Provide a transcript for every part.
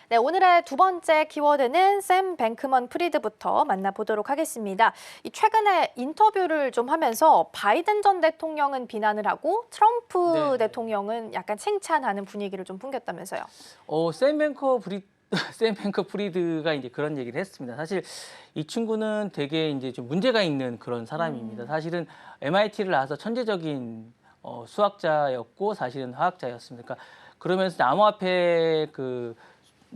네, 오늘의 두 번째 키워드는 샘 뱅크먼 프리드부터 만나보도록 하겠습니다. 최근에 인터뷰를 좀 하면서 바이든 전 대통령은 비난을 하고 트럼프 네. 대통령은 약간 칭찬하는 분위기를 좀 풍겼다면서요. 샘 뱅커 프리드가 이제 그런 얘기를 했습니다. 사실 이 친구는 되게 이제 좀 문제가 있는 그런 사람입니다. 사실은 MIT를 나와서 천재적인 수학자였고 사실은 화학자였습니다. 그러면서 암호화폐 그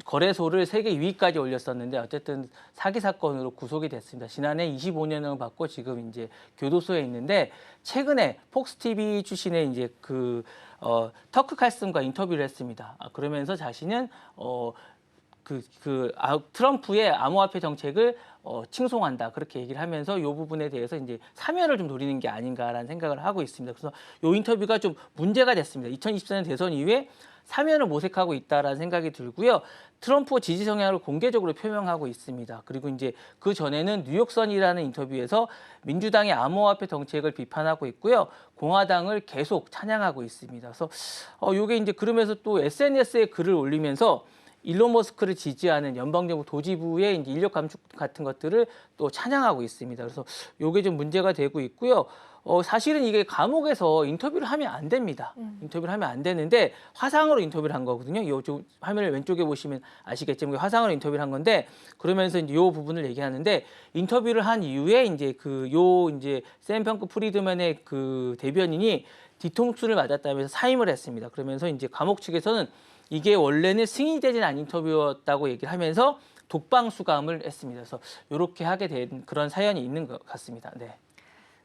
거래소를 세계 2위까지 올렸었는데 어쨌든 사기 사건으로 구속이 됐습니다. 지난해 25년을 받고 지금 이제 교도소에 있는데 최근에 폭스 TV 출신의 이제 터크 칼슨과 인터뷰를 했습니다. 그러면서 자신은 트럼프의 암호화폐 정책을 칭송한다 그렇게 얘기를 하면서 이 부분에 대해서 이제 사면을 좀 노리는 게 아닌가라는 생각을 하고 있습니다. 그래서 이 인터뷰가 좀 문제가 됐습니다. 2024년 대선 이후에 사면을 모색하고 있다라는 생각이 들고요. 트럼프 지지 성향을 공개적으로 표명하고 있습니다. 그리고 이제 그 전에는 뉴욕선이라는 인터뷰에서 민주당의 암호화폐 정책을 비판하고 있고요. 공화당을 계속 찬양하고 있습니다. 그래서 요게 이제 그러면서 또 SNS에 글을 올리면서 일론 머스크를 지지하는 연방정부 도지부의 이제 인력 감축 같은 것들을 또 찬양하고 있습니다. 그래서 요게 좀 문제가 되고 있고요. 사실은 이게 감옥에서 인터뷰를 하면 안 됩니다. 인터뷰를 하면 안 되는데 화상으로 인터뷰를 한 거거든요. 요 화면을 왼쪽에 보시면 아시겠지만 화상으로 인터뷰를 한 건데 그러면서 이제 요 부분을 얘기하는데 인터뷰를 한 이후에 이제 샘 펑크 프리드맨의 그 대변인이 뒤통수를 맞았다면서 사임을 했습니다. 그러면서 이제 감옥 측에서는 이게 원래는 승인되진 않은 인터뷰였다고 얘기를 하면서 독방 수감을 했습니다. 그래서 이렇게 하게 된 그런 사연이 있는 것 같습니다. 네.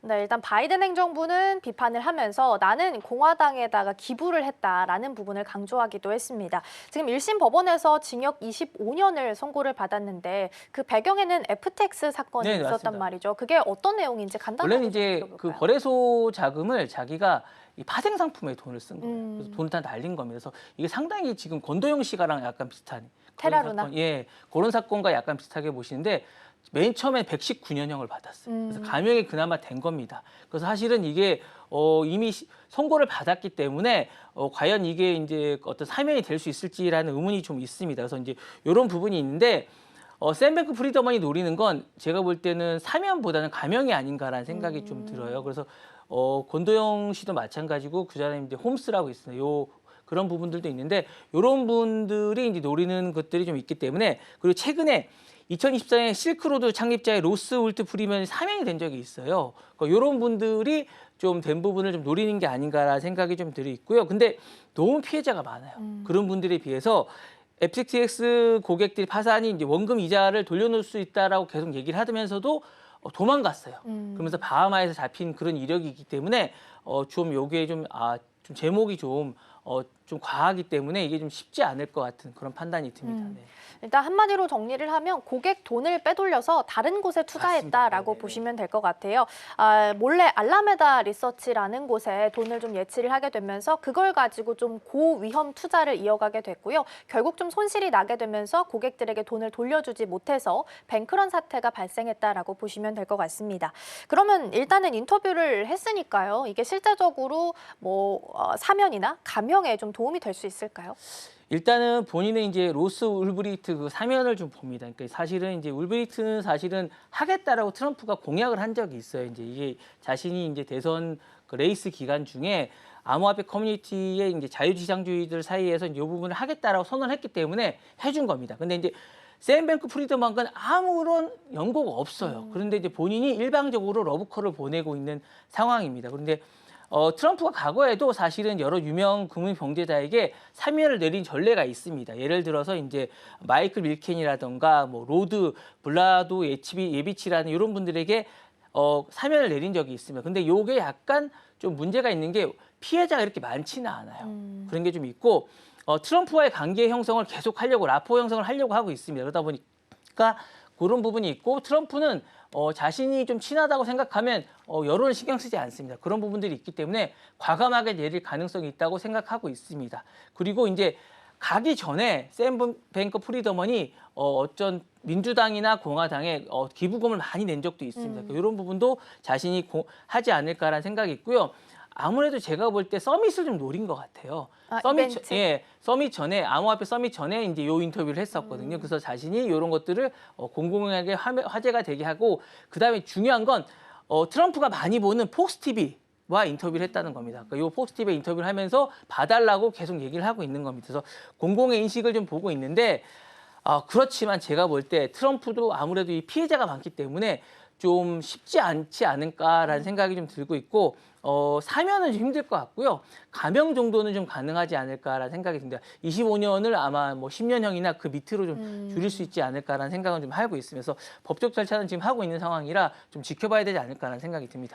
네, 일단 바이든 행정부는 비판을 하면서 나는 공화당에다가 기부를 했다라는 부분을 강조하기도 했습니다. 지금 1심 법원에서 징역 25년을 선고를 받았는데 그 배경에는 FTX 사건이 네, 있었단 맞습니다. 말이죠. 그게 어떤 내용인지 간단하게 원래는 이제 좀 그 들어볼까요? 거래소 자금을 자기가 이 파생 상품에 돈을 쓴 거예요. 그래서 음. 돈을 다 날린 겁니다. 그래서 이게 상당히 지금 권도영 씨가랑 약간 비슷한 그런 테라루나? 사건, 예, 그런 사건과 약간 비슷하게 보시는데 맨 처음에 119년형을 받았어요. 그래서 감형이 그나마 된 겁니다. 그래서 사실은 이게 이미 선고를 받았기 때문에 과연 이게 이제 어떤 사면이 될 수 있을지라는 의문이 좀 있습니다. 그래서 이제 이런 부분이 있는데. 샘 뱅크 프리드먼이 노리는 건 제가 볼 때는 사면보다는 감형이 아닌가라는 생각이 좀 들어요. 그래서 권도영 씨도 마찬가지고 그 전에 이제 홈스라고 있습니다. 그런 부분들도 있는데 이런 분들이 이제 노리는 것들이 좀 있기 때문에 그리고 최근에 2024년 실크로드 창립자의 로스 울트 프리먼이 사면이 된 적이 있어요. 그러니까 이런 분들이 좀 된 부분을 좀 노리는 게 아닌가라는 생각이 좀 들어 있고요. 근데 너무 피해자가 많아요. 그런 분들에 비해서 FTX 고객들이 파산이 이제 원금 이자를 돌려놓을 수 있다라고 계속 얘기를 하면서도 도망갔어요. 그러면서 바하마에서 잡힌 그런 이력이 있기 때문에 좀 요게 좀 제목이 좀 과하기 때문에 이게 좀 쉽지 않을 것 같은 그런 판단이 듭니다. 네. 일단 한마디로 정리를 하면 고객 돈을 빼돌려서 다른 곳에 투자했다라고 네네네. 보시면 될 것 같아요. 몰래 알라메다 리서치라는 곳에 돈을 좀 예치를 하게 되면서 그걸 가지고 좀 고위험 투자를 이어가게 됐고요. 결국 좀 손실이 나게 되면서 고객들에게 돈을 돌려주지 못해서 뱅크런 사태가 발생했다라고 보시면 될 것 같습니다. 그러면 일단은 인터뷰를 했으니까요. 이게 실제적으로 사면이나 감형에 좀 도움이 될 수 있을까요? 일단은 본인은 이제 로스 울브리트 그 사면을 좀 봅니다. 그러니까 사실은 이제 울브리트는 사실은 하겠다라고 트럼프가 공약을 한 적이 있어요. 이제 이게 자신이 이제 대선 그 레이스 기간 중에 암호화폐 커뮤니티의 이제 자유지상주의들 사이에서 이 부분을 하겠다라고 선언을 했기 때문에 해준 겁니다. 근데 이제 샘 뱅크 프리드먼과는 아무런 연고가 없어요. 그런데 이제 본인이 일방적으로 러브콜을 보내고 있는 상황입니다. 그런데 트럼프가 과거에도 사실은 여러 유명 금융 경제자에게 사면을 내린 전례가 있습니다. 예를 들어서 이제 마이클 밀켄이라던가 뭐 로드 블라도 예비치라는 이런 분들에게 사면을 내린 적이 있습니다. 근데 요게 약간 좀 문제가 있는 게 피해자가 이렇게 많지는 않아요. 그런 게 좀 있고 트럼프와의 관계 형성을 계속 하려고 라포 형성을 하려고 하고 있습니다. 그러다 보니까 그런 부분이 있고 트럼프는 자신이 좀 친하다고 생각하면 여론을 신경 쓰지 않습니다. 그런 부분들이 있기 때문에 과감하게 내릴 가능성이 있다고 생각하고 있습니다. 그리고 이제 가기 전에 샘 뱅크 프리드먼이 어쩐 민주당이나 공화당에 기부금을 많이 낸 적도 있습니다. 이런 부분도 자신이 하지 않을까라는 생각이 있고요. 아무래도 제가 볼 때 서밋을 좀 노린 것 같아요. 아, 서밋 이벤트? 서밋 전에 암호화폐 서밋 전에 이제 요 인터뷰를 했었거든요. 그래서 자신이 이런 것들을 공공연하게 화제가 되게 하고 그다음에 중요한 건 트럼프가 많이 보는 폭스 TV와 인터뷰를 했다는 겁니다. 그러니까 요 폭스 TV에 인터뷰를 하면서 봐달라고 계속 얘기를 하고 있는 겁니다. 그래서 공공의 인식을 좀 보고 있는데 그렇지만 제가 볼 때 트럼프도 아무래도 이 피해자가 많기 때문에 좀 쉽지 않지 않을까라는 생각이 좀 들고 있고 사면은 좀 힘들 것 같고요. 감형 정도는 좀 가능하지 않을까라는 생각이 듭니다. 25년을 아마 뭐 10년형이나 그 밑으로 좀 줄일 수 있지 않을까라는 생각은 좀 하고 있으면서 법적 절차는 지금 하고 있는 상황이라 좀 지켜봐야 되지 않을까라는 생각이 듭니다.